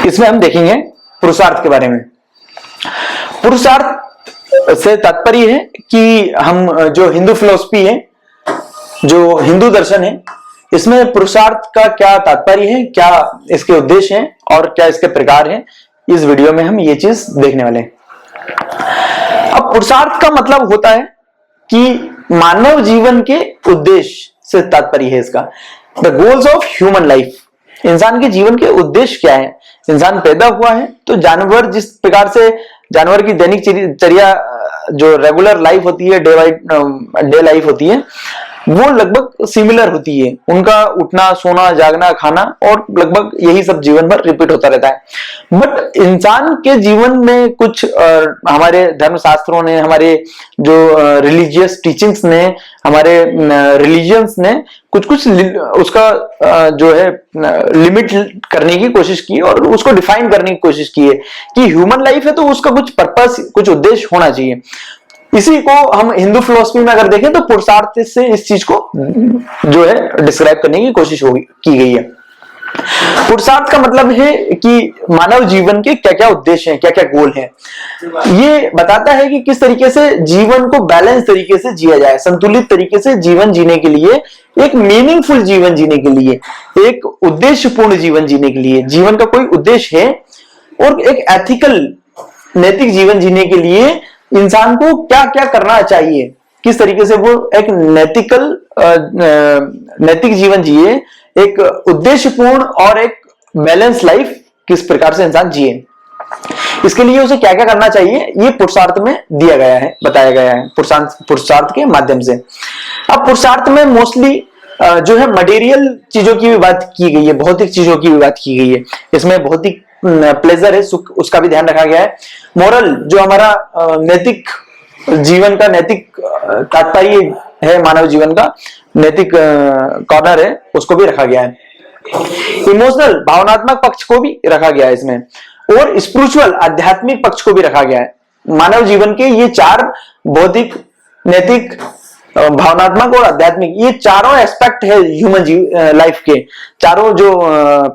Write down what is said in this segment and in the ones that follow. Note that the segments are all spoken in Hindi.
इसमें हम देखेंगे पुरुषार्थ के बारे में। पुरुषार्थ से तात्पर्य है कि हम जो हिंदू फिलॉसफी है, जो हिंदू दर्शन है, इसमें पुरुषार्थ का क्या तात्पर्य है, क्या इसके उद्देश्य हैं और क्या इसके प्रकार हैं, इस वीडियो में हम ये चीज देखने वाले हैं। अब पुरुषार्थ का मतलब होता है कि मानव जीवन के उद्देश्य से तात्पर्य है इसका, the goals of human life. इंसान के जीवन के उद्देश्य क्या है? इंसान पैदा हुआ है तो जानवर जिस प्रकार से जानवर की दैनिक चर्या जो रेगुलर लाइफ होती है, डे लाइफ होती है, वो लगभग सिमिलर होती है। उनका उठना, सोना, जागना, खाना और लगभग यही सब जीवन भर रिपीट होता रहता है। बट इंसान के जीवन में कुछ हमारे धर्मशास्त्रों ने, हमारे जो रिलीजियस टीचिंग्स ने, हमारे रिलीजियंस ने कुछ उसका जो है लिमिट करने की कोशिश की और उसको डिफाइन करने की कोशिश की है कि ह्यूमन लाइफ है तो उसका कुछ पर्पस, कुछ उद्देश्य होना चाहिए। इसी को हम हिंदू फिलॉसफी में अगर देखें तो पुरुषार्थ से इस चीज को जो है डिस्क्राइब करने की कोशिश की गई है। पुरुषार्थ का मतलब है कि मानव जीवन के क्या क्या उद्देश्य हैं, क्या क्या गोल हैं। ये बताता है कि किस तरीके से जीवन को बैलेंस तरीके से जिया जाए, संतुलित तरीके से जीवन जीने के लिए, एक मीनिंगफुल जीवन जीने के लिए, एक उद्देश्यपूर्ण जीवन जीने के लिए, जीवन का कोई उद्देश्य है और एक एथिकल, नैतिक जीवन जीने के लिए इंसान को क्या क्या करना चाहिए, किस तरीके से वो एक नैतिक जीवन जिए, एक उद्देश्यपूर्ण और एक बैलेंस लाइफ किस प्रकार से इंसान जिए, इसके लिए उसे क्या क्या करना चाहिए, ये पुरुषार्थ में दिया गया है, बताया गया है पुरुषार्थ के माध्यम से। अब पुरुषार्थ में मोस्टली जो है मटेरियल चीजों की भी बात की गई है, भौतिक चीजों की भी बात की गई है। इसमें भौतिक प्लेजर है, सुख, उसका भी ध्यान रखा गया है। मोरल, जो हमारा नैतिक जीवन का नैतिक तात्पर्य है, मानव जीवन का नैतिक कॉर्नर है, उसको भी रखा गया है। इमोशनल, भावनात्मक पक्ष को भी रखा गया है इसमें, और स्पिरिचुअल, आध्यात्मिक पक्ष को भी रखा गया है। मानव जीवन के ये चार, भौतिक, नैतिक, भावनात्मक और आध्यात्मिक, ये चारों एस्पेक्ट है ह्यूमन लाइफ के, चारों जो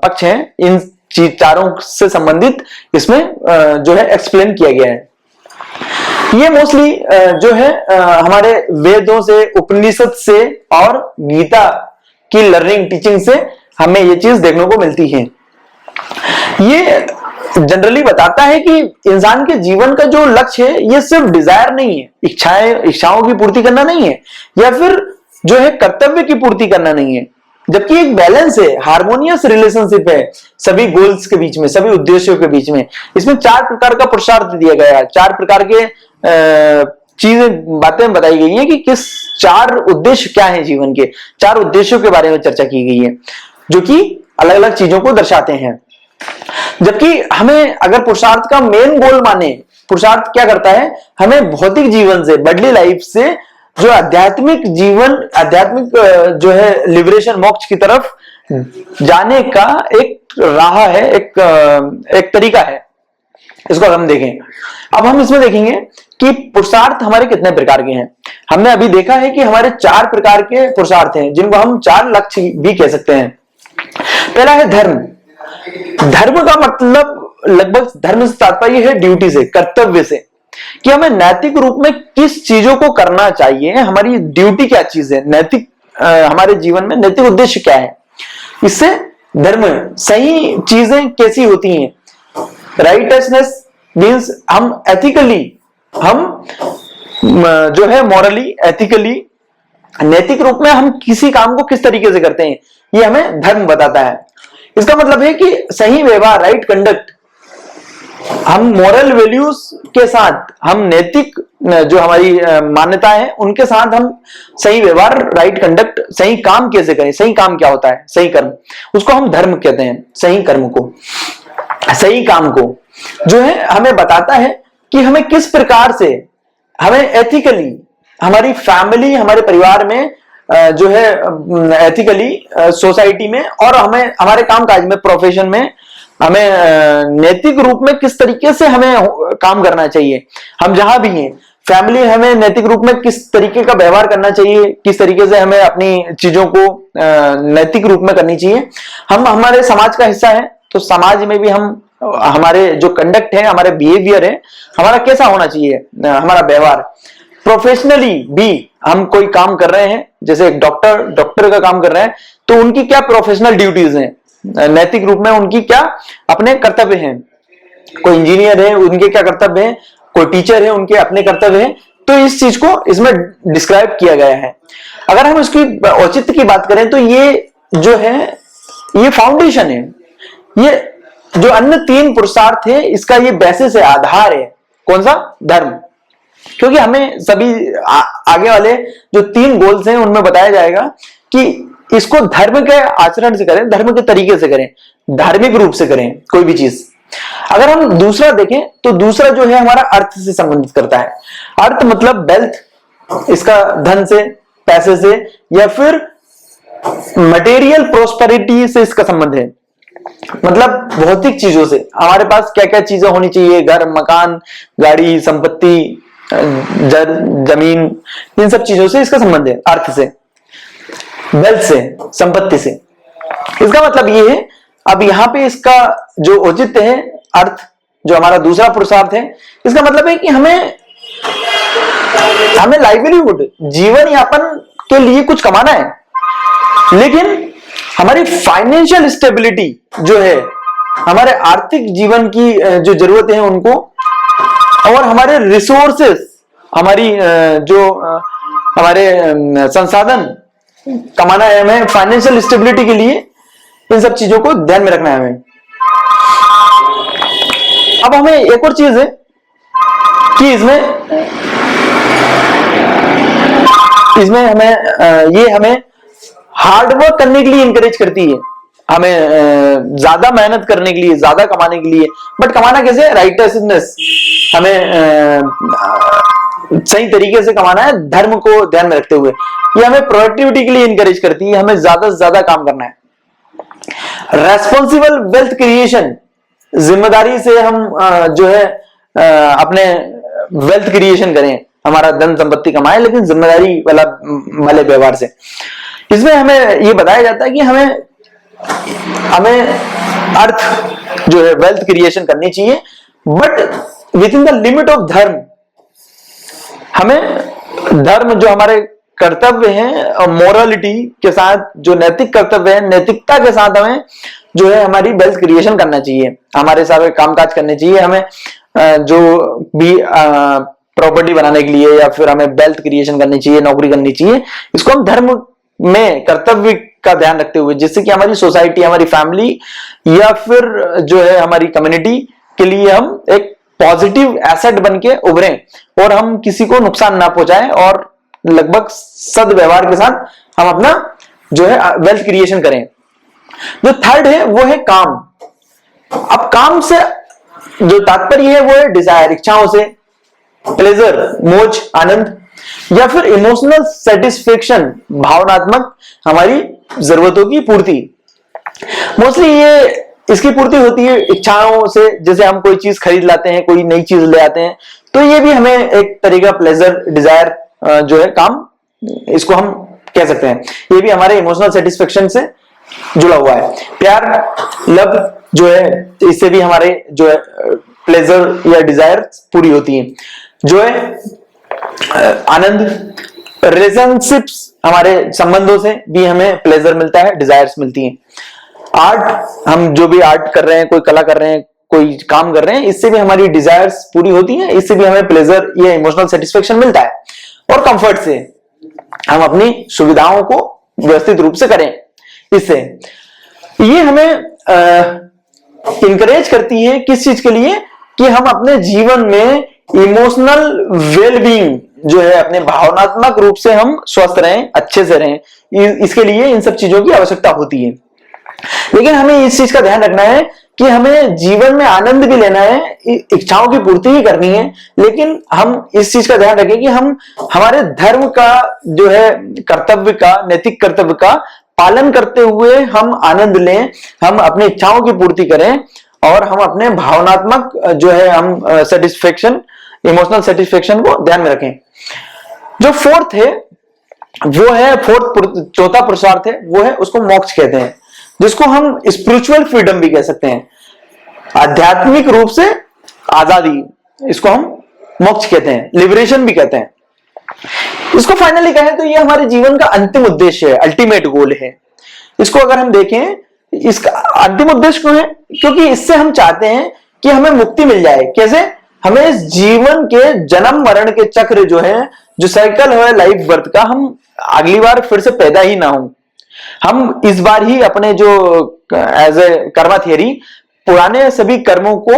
पक्ष हैं, इन चारों से संबंधित इसमें जो है एक्सप्लेन किया गया है। ये मोस्टली जो है हमारे वेदों से, उपनिषद से और गीता की लर्निंग, टीचिंग से हमें ये चीज देखने को मिलती है। ये जनरली बताता है कि इंसान के जीवन का जो लक्ष्य है, ये सिर्फ डिजायर नहीं है, इच्छाओं की पूर्ति करना नहीं है, या फिर जो है कर्तव्य की पूर्ति करना नहीं है, जबकि एक बैलेंस है, हार्मोनियस रिलेशनशिप है सभी गोल्स के बीच में, सभी उद्देश्यों के बीच में। इसमें चार प्रकार का पुरुषार्थ दिया गया है, चार प्रकार के चीजें, बातें बताई गई हैं कि किस चार उद्देश्य क्या है जीवन के, चार उद्देश्यों के बारे में चर्चा की गई है, जो कि अलग अलग चीजों को दर्शाते हैं। जबकि हमें अगर पुरुषार्थ का मेन गोल माने, पुरुषार्थ क्या करता है, हमें भौतिक जीवन से, बॉडली लाइफ से जो आध्यात्मिक जीवन, आध्यात्मिक जो है लिबरेशन, मोक्ष की तरफ जाने का एक राह है, एक तरीका है। इसको हम देखें। अब हम इसमें देखेंगे कि पुरुषार्थ हमारे कितने प्रकार के हैं। हमने अभी देखा है कि हमारे चार प्रकार के पुरुषार्थ हैं, जिनको हम चार लक्ष्य भी कह सकते हैं। पहला है धर्म। धर्म का मतलब लगभग, धर्म से तात्पर्य है ड्यूटी से, कर्तव्य से, कि हमें नैतिक रूप में किस चीजों को करना चाहिए, हमारी ड्यूटी क्या चीज है, नैतिक हमारे जीवन में नैतिक उद्देश्य क्या है। इससे धर्म, सही चीजें कैसी होती हैं, राइटनेस मींस हम एथिकली, हम जो है मॉरली, एथिकली, नैतिक रूप में हम किसी काम को किस तरीके से करते हैं, ये हमें धर्म बताता है। इसका मतलब है कि सही व्यवहार, राइट कंडक्ट, हम मोरल वैल्यूज के साथ, हम नैतिक जो हमारी मान्यता है उनके साथ हम सही व्यवहार, राइट कंडक्ट, सही काम कैसे करें, सही काम क्या होता है, सही कर्म, उसको हम धर्म कहते हैं। सही कर्म को, सही काम को जो है हमें बताता है कि हमें किस प्रकार से, हमें एथिकली, हमारी फैमिली, हमारे परिवार में जो है एथिकली, सोसाइटी में और हमें हमारे कामकाज में, प्रोफेशन में, हमें नैतिक रूप में किस तरीके से हमें काम करना चाहिए। हम जहां भी हैं, फैमिली, हमें नैतिक रूप में किस तरीके का व्यवहार करना चाहिए, किस तरीके से हमें अपनी चीजों को नैतिक रूप में करनी चाहिए। हम हमारे समाज का हिस्सा है, तो समाज में भी हम हमारे जो कंडक्ट है, हमारे बिहेवियर है, हमारा कैसा होना चाहिए, हमारा व्यवहार। प्रोफेशनली भी हम कोई काम कर रहे हैं, जैसे एक डॉक्टर का काम कर रहे हैं, तो उनकी क्या प्रोफेशनल ड्यूटीज हैं, नैतिक रूप में उनकी क्या अपने कर्तव्य हैं। कोई इंजीनियर है, उनके क्या कर्तव्य हैं, कोई टीचर है, उनके अपने कर्तव्य हैं। तो इस चीज को इसमें डिस्क्राइब किया गया है। अगर हम इसकी औचित्य की बात करें तो ये जो है ये फाउंडेशन है, ये जो अन्य 3 पुरुषार्थ है इसका ये बेसिस है, आधार है। कौन सा? धर्म। क्योंकि हमें सभी आगे वाले जो 3 गोल्स हैं उनमें बताया जाएगा कि इसको धर्म के आचरण से करें, धर्म के तरीके से करें, धार्मिक रूप से करें कोई भी चीज। अगर हम दूसरा देखें तो दूसरा जो है हमारा अर्थ से संबंधित करता है। अर्थ मतलब वेल्थ, इसका धन से, पैसे से, या फिर मटेरियल प्रोस्पेरिटी से इसका संबंध है। मतलब भौतिक चीजों से, हमारे पास क्या क्या चीजें होनी चाहिए, घर, मकान, गाड़ी, संपत्ति, जमीन, इन सब चीजों से इसका संबंध है, अर्थ से, वेल्थ से, संपत्ति से। इसका मतलब ये है, अब यहां पे इसका जो औचित्य है, अर्थ जो हमारा दूसरा पुरुषार्थ है, इसका मतलब है कि हमें लाइवलीहुड, जीवन यापन के लिए कुछ कमाना है, लेकिन हमारी फाइनेंशियल स्टेबिलिटी जो है, हमारे आर्थिक जीवन की जो जरूरतें हैं उनको, और हमारे रिसोर्सेस, हमारी जो हमारे संसाधन कमाना है हमें फाइनेंशियल स्टेबिलिटी के लिए, इन सब चीजों को ध्यान में रखना है हमें। अब हमें एक और चीज है कि इसमें हमें हार्डवर्क करने के लिए इंकरेज करती है, हमें ज्यादा मेहनत करने के लिए, ज्यादा कमाने के लिए। बट कमाना कैसे? राइटनेस, हमें सही तरीके से कमाना है, धर्म को ध्यान में रखते हुए। ये हमें प्रोडक्टिविटी के लिए इंकरेज करती है, हमें ज्यादा से ज्यादा काम करना है। रेस्पॉन्सिबल वेल्थ क्रिएशन, जिम्मेदारी से हम जो है अपने वेल्थ क्रिएशन करें, हमारा धन संपत्ति कमाएं, लेकिन जिम्मेदारी वाले व्यवहार से। इसमें हमें ये बताया जाता है कि हमें अर्थ जो है वेल्थ क्रिएशन करनी चाहिए, but with in the limit of धर्म। हमें धर्म जो हमारे कर्तव्य हैं, मोरालिटी के साथ जो नैतिक कर्तव्य है, नैतिकता के साथ हमें जो है हमारी वेल्थ क्रिएशन करना चाहिए, हमारे सारे कामकाज करने चाहिए। हमें जो भी प्रॉपर्टी बनाने के लिए या फिर हमें वेल्थ क्रिएशन करनी चाहिए, नौकरी करनी चाहिए, इसको हम धर्म में कर्तव्य का ध्यान रखते हुए, जिससे कि हमारी सोसाइटी, हमारी फैमिली या फिर जो है हमारी कम्युनिटी के लिए हम एक पॉजिटिव एसेट बन के उभरें और हम किसी को नुकसान ना पहुंचाएं, और लगभग सदव्यवहार के साथ हम अपना जो है वेल्थ क्रिएशन करें। जो थर्ड है वो है काम। अब काम से जो तात्पर्य है वो है डिजायर, इच्छाओं से, प्लेजर, मौज, आनंद, या फिर इमोशनल सेटिस्फेक्शन, भावनात्मक हमारी जरूरतों की पूर्ति। मोस्टली ये इसकी पूर्ति होती है इच्छाओं से, जैसे हम कोई चीज खरीद लाते हैं, कोई नई चीज ले आते हैं, तो ये भी हमें एक तरीका प्लेजर, डिजायर जो है काम, इसको हम कह सकते हैं। ये भी हमारे इमोशनल सेटिस्फेक्शन से जुड़ा हुआ है। प्यार, लव जो है, इससे भी हमारे जो है प्लेजर या डिजायर पूरी होती है। जो है आनंद, रिलेशनशिप्स, हमारे संबंधों से भी हमें प्लेजर मिलता है, डिजायर्स मिलती हैं। आर्ट, हम जो भी आर्ट कर रहे हैं, कोई कला कर रहे हैं, कोई काम कर रहे हैं, इससे भी हमारी डिजायर्स पूरी होती हैं, इससे भी हमें प्लेजर या इमोशनल सेटिस्फेक्शन मिलता है। और कंफर्ट से हम अपनी सुविधाओं को व्यवस्थित रूप से करें, इससे ये हमें इंकरेज करती है किस चीज के लिए, कि हम अपने जीवन में इमोशनल वेलबींग जो है, अपने भावनात्मक रूप से हम स्वस्थ रहें, अच्छे से रहें। इसके लिए इन सब चीजों की आवश्यकता होती है। लेकिन हमें इस चीज का ध्यान रखना है कि हमें जीवन में आनंद भी लेना है, इच्छाओं की पूर्ति भी करनी है, लेकिन हम इस चीज का ध्यान रखें कि हम हमारे धर्म का जो है कर्तव्य का, नैतिक कर्तव्य का पालन करते हुए हम आनंद लें, हम अपनी इच्छाओं की पूर्ति करें, और हम अपने भावनात्मक जो है हम सेटिस्फेक्शन, इमोशनल सेटिस्फेक्शन को ध्यान में रखें। जो फोर्थ है वो है, चौथा पुरुषार्थ है वो है, उसको मोक्ष कहते हैं, जिसको हम स्पिरिचुअल फ्रीडम भी कह सकते हैं। आध्यात्मिक रूप से आजादी, इसको हम मोक्ष कहते हैं, लिबरेशन भी कहते हैं। इसको फाइनली कहें तो ये हमारे जीवन का अंतिम उद्देश्य है, अल्टीमेट गोल है। इसको अगर हम देखें, इसका अंतिम उद्देश्य क्यों है? क्योंकि इससे हम चाहते हैं कि हमें मुक्ति मिल जाए। कैसे? हमें इस जीवन के जन्म मरण के चक्र जो है, जो साइकिल है लाइफ बर्थ का, हम अगली बार फिर से पैदा ही ना हो। हम इस बार ही अपने जो एज ए कर्मा थियरी पुराने सभी कर्मों को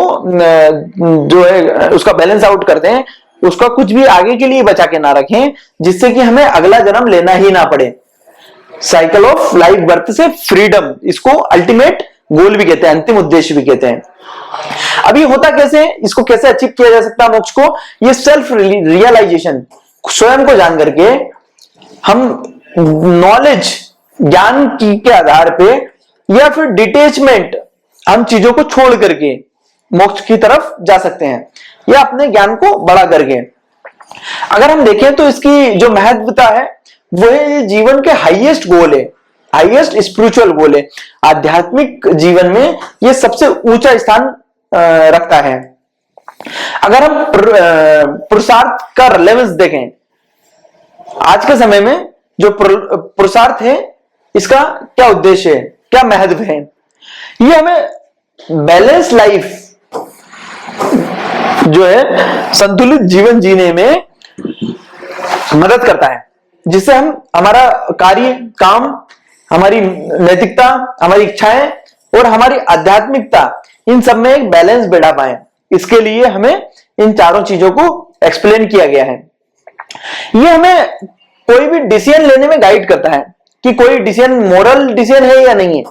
जो है उसका बैलेंस आउट करते हैं, उसका कुछ भी आगे के लिए बचा के ना रखें, जिससे कि हमें अगला जन्म लेना ही ना पड़े। साइकिल ऑफ लाइफ बर्थ से फ्रीडम, इसको अल्टीमेट गोल भी कहते हैं, अंतिम उद्देश्य भी कहते हैं। अब ये होता कैसे, इसको कैसे अचीव किया जा सकता है मोक्ष को? ये सेल्फ रियलाइजेशन, स्वयं को जान करके हम नॉलेज, ज्ञान के आधार पे, या फिर डिटेचमेंट, हम चीजों को छोड़ करके मोक्ष की तरफ जा सकते हैं, या अपने ज्ञान को बढ़ा करके। अगर हम देखें तो इसकी जो महत्वता है वो है जीवन के हाईएस्ट गोल है, हाईएस्ट स्पिरिचुअल गोल है। आध्यात्मिक जीवन में ये सबसे ऊंचा स्थान रखता है। अगर हम पुरुषार्थ का रिलेवेंस देखें, आज के समय में जो पुरुषार्थ है, इसका क्या उद्देश्य है, क्या महत्व है? ये हमें बैलेंस लाइफ जो है, संतुलित जीवन जीने में मदद करता है, जिससे हम हमारा कार्य, काम, हमारी नैतिकता, हमारी इच्छाएं और हमारी आध्यात्मिकता, इन सब में एक बैलेंस बैठा पाए। इसके लिए हमें इन चारों चीजों को एक्सप्लेन किया गया है। ये हमें कोई भी डिसीजन लेने में गाइड करता है कि कोई डिसीजन मोरल डिसीजन है या नहीं है।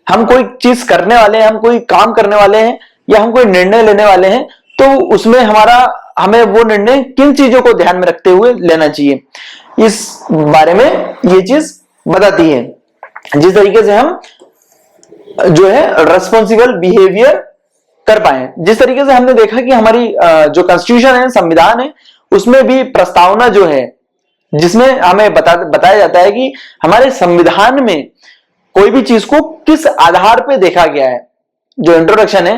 हम कोई चीज करने वाले हैं, हम कोई काम करने वाले हैं, या हम कोई निर्णय लेने वाले हैं, तो उसमें हमें वो निर्णय किन चीजों को ध्यान में रखते हुए लेना चाहिए, इस बारे में ये चीज बताती है। जिस तरीके से हम जो है रेस्पॉन्सिबल बिहेवियर कर पाए। जिस तरीके से हमने देखा कि हमारी जो कॉन्स्टिट्यूशन है, संविधान है, उसमें भी प्रस्तावना जो है, जिसमें हमें बताया जाता है कि हमारे संविधान में कोई भी चीज को किस आधार पे देखा गया है। जो इंट्रोडक्शन है,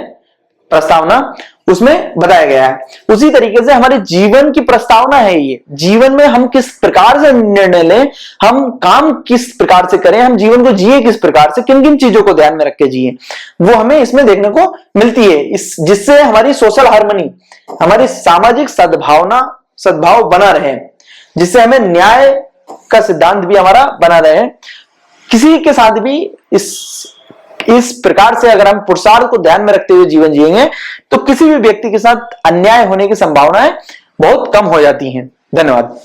प्रस्तावना, उसमें बताया गया है। उसी तरीके से हमारे जीवन की प्रस्तावना है ये। जीवन में हम किस प्रकार से निर्णय लें, हम काम किस प्रकार से करें, हम जीवन को जिए किस प्रकार से, किन किन चीजों को ध्यान में रख के जिए, वो हमें इसमें देखने को मिलती है। जिससे हमारी सोशल हार्मनी, हमारी सामाजिक सद्भाव बना रहे, जिससे हमें न्याय का सिद्धांत भी हमारा बना रहे। किसी के साथ भी इस प्रकार से अगर हम पुरुषार्थ को ध्यान में रखते हुए जीवन जिएंगे, तो किसी भी व्यक्ति के साथ अन्याय होने की संभावनाएं बहुत कम हो जाती हैं। धन्यवाद।